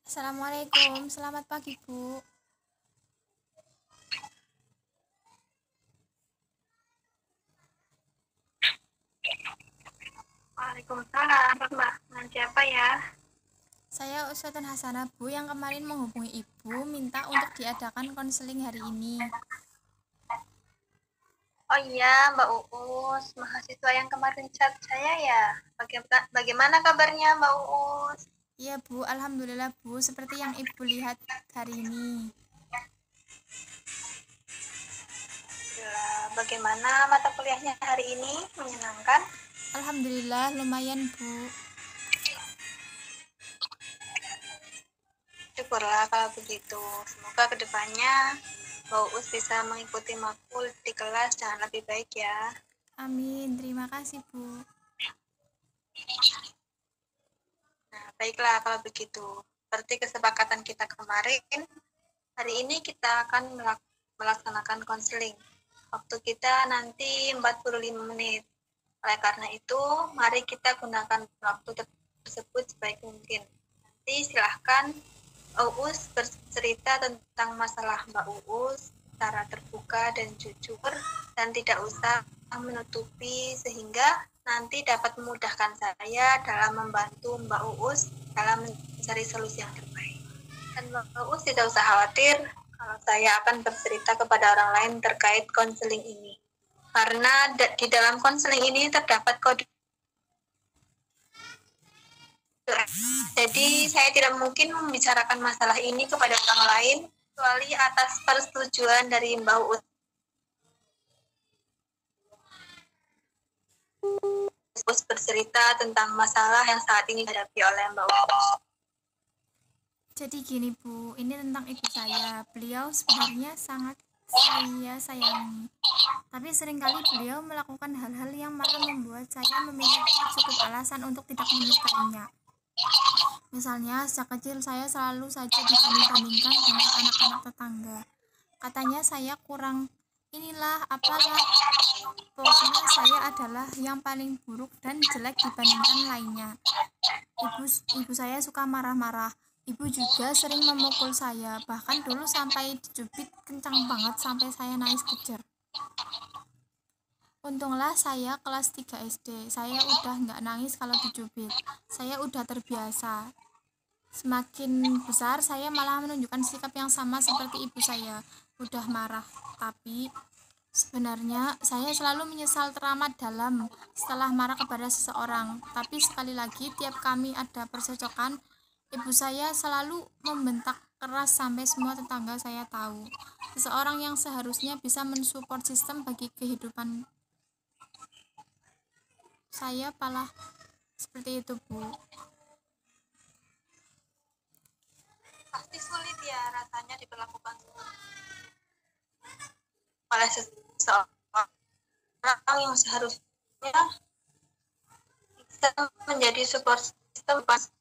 Assalamualaikum, selamat pagi Bu. Waalaikumsalam, Mbak. Dengan siapa ya? Saya Uswatun Hasanah Bu yang kemarin menghubungi Ibu minta untuk diadakan konseling hari ini. Oh iya, Mbak Uus, mahasiswa yang kemarin chat saya ya. Bagaimana kabarnya, Mbak Uus? Iya Bu, Alhamdulillah Bu, seperti yang Ibu lihat hari ini. Bagaimana mata kuliahnya hari ini? Menyenangkan? Alhamdulillah lumayan Bu. Syukurlah kalau begitu. Semoga kedepannya Mbak Uus bisa mengikuti makul di kelas dengan lebih baik ya. Amin, terima kasih Bu. Nah, baiklah kalau begitu. Seperti kesepakatan kita kemarin, hari ini kita akan melaksanakan konseling. Waktu kita nanti 45 menit. Oleh karena itu, mari kita gunakan waktu tersebut sebaik mungkin. Nanti silahkan Uus bercerita tentang masalah Mbak Uus secara terbuka dan jujur dan tidak usah menutupi sehingga nanti dapat memudahkan saya dalam membantu Mbak Uus dalam mencari solusi yang terbaik. Dan Mbak Uus tidak usah khawatir kalau saya akan bercerita kepada orang lain terkait konseling ini. Karena di dalam konseling ini terdapat kode. Jadi saya tidak mungkin membicarakan masalah ini kepada orang lain kecuali atas persetujuan dari Mbak Uus bercerita tentang masalah yang saat ini dihadapi oleh Mbak Uus. Jadi gini Bu, ini tentang ibu saya. Beliau sebenarnya sangat saya sayangi. Tapi seringkali beliau melakukan hal-hal yang malah membuat saya memiliki cukup alasan untuk tidak menyukainya. Misalnya, sejak kecil saya selalu saja dibanding-bandingkan dengan anak-anak tetangga. Katanya saya kurang inilah apalah. Pokoknya saya adalah yang paling buruk dan jelek dibandingkan lainnya. Ibu saya suka marah-marah. Ibu juga sering memukul saya, bahkan dulu sampai dicubit kencang banget sampai saya nangis kejer. Untunglah saya kelas 3 SD, saya udah nggak nangis kalau dicubit. Saya udah terbiasa. Semakin besar saya malah menunjukkan sikap yang sama seperti ibu saya, udah marah. Tapi sebenarnya saya selalu menyesal teramat dalam setelah marah kepada seseorang. Tapi sekali lagi tiap kami ada percekcokan, ibu saya selalu membentak keras sampai semua tetangga saya tahu. Seseorang yang seharusnya bisa mensupport sistem bagi kehidupan saya malah seperti itu Bu. Pasti sulit ya rasanya diperlakukan oleh seseorang yang seharusnya bisa menjadi support system pas.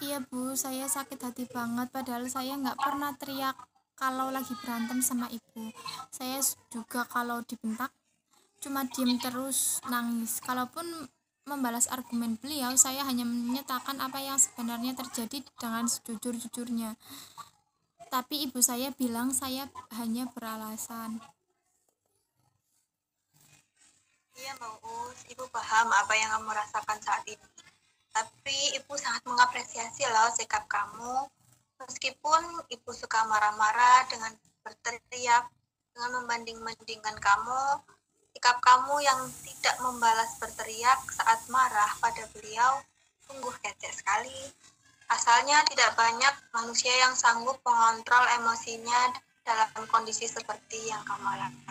Iya Bu, saya sakit hati banget padahal saya nggak pernah teriak kalau lagi berantem sama ibu. Saya juga kalau dibentak cuma diem terus nangis. Kalaupun membalas argumen beliau, saya hanya menyatakan apa yang sebenarnya terjadi dengan sejujur-jujurnya. Tapi ibu saya bilang saya hanya beralasan. Iya Mbak Uus, Ibu paham apa yang kamu rasakan saat ini. Tapi Ibu sangat mengapresiasi loh sikap kamu. Meskipun Ibu suka marah-marah dengan berteriak, dengan membanding-bandingkan kamu, sikap kamu yang tidak membalas berteriak saat marah pada beliau sungguh kece sekali. Asalnya tidak banyak manusia yang sanggup mengontrol emosinya dalam kondisi seperti yang kamu alami.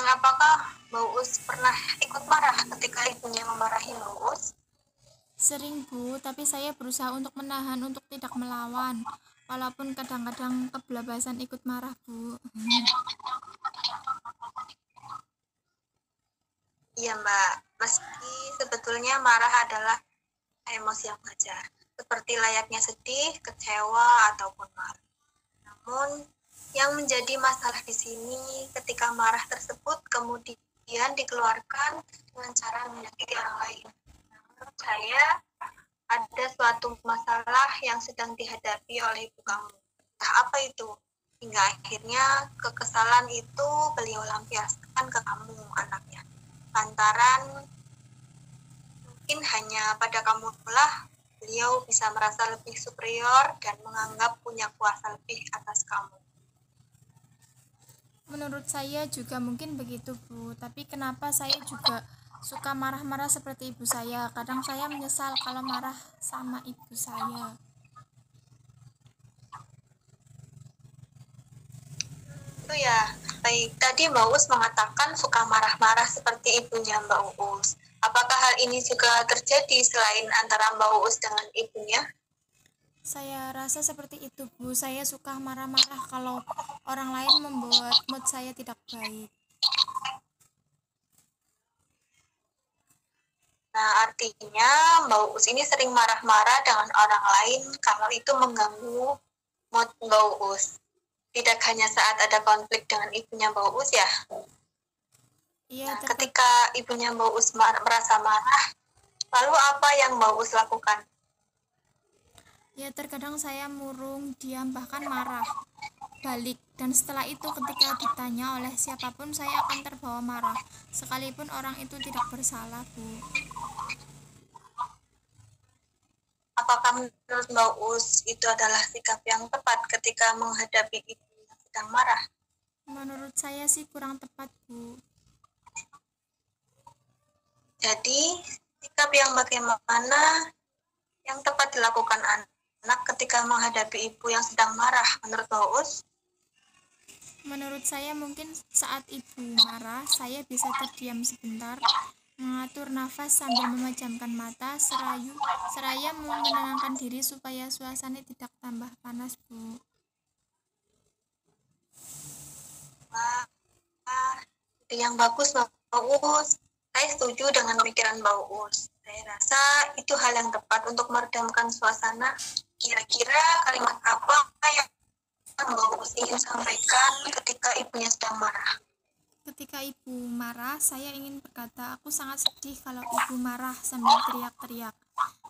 Apakah Mbak Uus pernah ikut marah ketika ibunya memarahi Mbak Uus? Sering Bu, tapi saya berusaha untuk menahan untuk tidak melawan. Walaupun kadang-kadang kebablasan ikut marah Bu. Iya Mbak, meski sebetulnya marah adalah emosi yang wajar, seperti layaknya sedih, kecewa, ataupun malu. Namun, yang menjadi masalah di sini ketika marah tersebut kemudian dikeluarkan dengan cara menyakiti orang lain. Menurut saya, suatu masalah yang sedang dihadapi oleh ibu kamu. Nah, apa itu? Hingga akhirnya kekesalan itu beliau lampiaskan ke kamu, anaknya. Lantaran mungkin hanya pada kamulah beliau bisa merasa lebih superior dan menganggap punya kuasa lebih atas kamu. Menurut saya juga mungkin begitu, Bu. Tapi kenapa saya juga suka marah-marah seperti ibu saya? Kadang saya menyesal kalau marah sama ibu saya. Itu ya, baik. Tadi Mbak Uus mengatakan suka marah-marah seperti ibunya Mbak Uus. Apakah hal ini juga terjadi selain antara Mbak Uus dengan ibunya? Saya rasa seperti itu, Bu. Saya suka marah-marah kalau orang lain membuat mood saya tidak baik. Nah, artinya Mbak Uus ini sering marah-marah dengan orang lain kalau itu mengganggu mood Mbak Uus. Tidak hanya saat ada konflik dengan ibunya Mbak Uus ya. Iya, Nah, ketika ibunya Mbak Uus merasa marah, lalu apa yang Mbak Uus lakukan? ya terkadang saya murung, diam, bahkan marah balik. Dan setelah itu ketika ditanya oleh siapapun, saya akan terbawa marah, sekalipun orang itu tidak bersalah, Bu. Apakah menurut Mbak Uus itu adalah sikap yang tepat ketika menghadapi ibu yang sedang marah? Menurut saya sih kurang tepat, Bu. Jadi, sikap yang bagaimana yang tepat dilakukan anak ketika menghadapi ibu yang sedang marah menurut Mbak Uus? Menurut saya mungkin saat ibu marah, saya bisa terdiam sebentar, mengatur nafas sambil memejamkan mata, seraya menenangkan diri supaya suasana tidak tambah panas, Bu. Wah, yang bagus Mbak Uus. Saya setuju dengan pemikiran Mbak Uus. Saya rasa itu hal yang tepat untuk meredamkan suasana. Kira-kira kalimat apa yang Mbak Uus ingin sampaikan ketika ibunya sedang marah? Ketika ibu marah, saya ingin berkata, aku sangat sedih kalau ibu marah sambil teriak-teriak.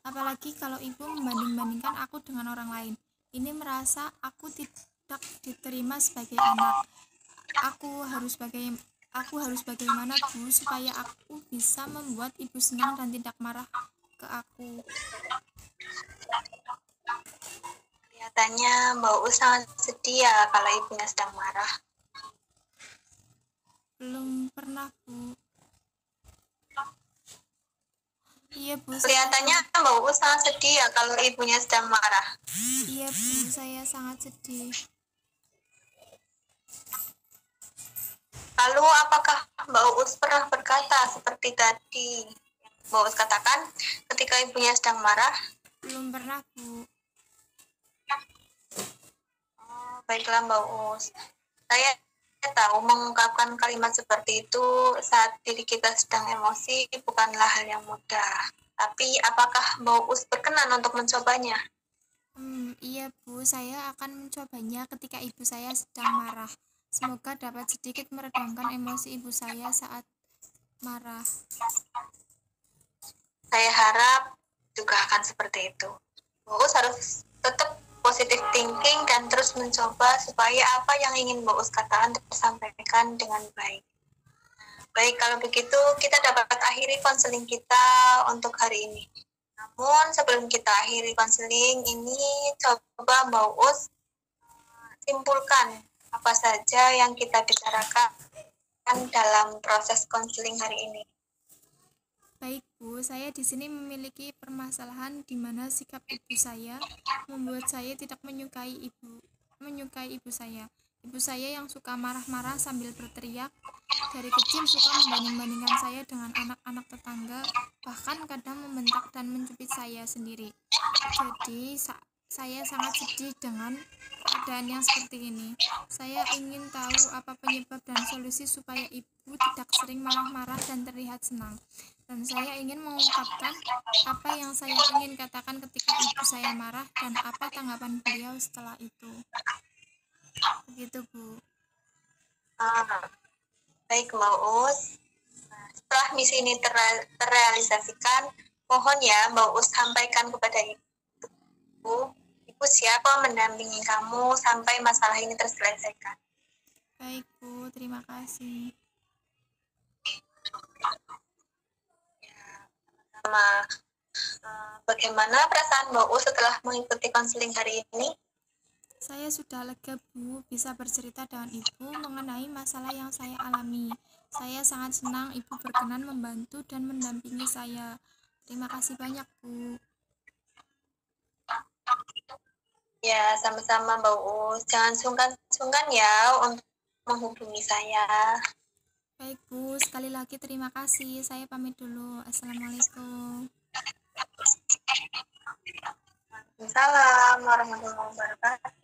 Apalagi kalau ibu membanding-bandingkan aku dengan orang lain. Ini merasa aku tidak diterima sebagai anak. Aku harus bagaimana, Bu, supaya aku bisa membuat ibu senang dan tidak marah ke aku. Kelihatannya Mbak Uus sangat sedih ya kalau ibunya sedang marah. Belum pernah, Bu. Iya, Bu. Kelihatannya Mbak Uus sangat sedih ya kalau ibunya sedang marah. Iya, Bu, saya sangat sedih. Lalu apakah Mbak Uus pernah berkata seperti tadi Mbak Uus katakan ketika ibunya sedang marah? Belum pernah, Bu. Baiklah Mbak Uus. Saya tahu mengungkapkan kalimat seperti itu saat diri kita sedang emosi bukanlah hal yang mudah. Tapi apakah Mbak Uus berkenan untuk mencobanya? Iya, Bu, saya akan mencobanya ketika ibu saya sedang marah. Semoga dapat sedikit meredamkan emosi ibu saya saat marah. Saya harap juga akan seperti itu. Mbak Uus harus tetap positive thinking dan terus mencoba supaya apa yang ingin Mbak Uus katakan tersampaikan dengan baik. Baik, kalau begitu kita dapat akhiri konseling kita untuk hari ini. Namun sebelum kita akhiri konseling ini, coba Mbak Uus simpulkan apa saja yang kita bicarakan dalam proses konseling hari ini. Baik, Bu, saya di sini memiliki permasalahan di mana sikap ibu saya membuat saya tidak menyukai ibu saya. Ibu saya yang suka marah-marah sambil berteriak, dari kecil suka membanding-bandingkan saya dengan anak-anak tetangga, bahkan kadang membentak dan mencubit saya sendiri. Jadi, saya sangat sedih dengan keadaan yang seperti ini. Saya ingin tahu apa penyebab dan solusi supaya ibu tidak sering marah-marah dan terlihat senang. Dan saya ingin mengungkapkan apa yang saya ingin katakan ketika ibu saya marah dan apa tanggapan beliau setelah itu. Begitu, Bu. Baik Mbak Uus, setelah misi ini terrealisasikan, mohon ya Mbak Uus sampaikan kepada Ibu siap kok mendampingi kamu sampai masalah ini terselesaikan. Baik Bu, terima kasih. Sama bagaimana perasaan Mbak U setelah mengikuti konseling hari ini? Saya sudah lega Bu, bisa bercerita dengan Ibu mengenai masalah yang saya alami. Saya sangat senang Ibu berkenan membantu dan mendampingi saya. Terima kasih banyak Bu. Ya, sama-sama Mbak U. Jangan sungkan-sungkan ya untuk menghubungi saya. Baik Bu, sekali lagi terima kasih. Saya pamit dulu. Assalamualaikum. Assalamualaikum warahmatullahi wabarakatuh.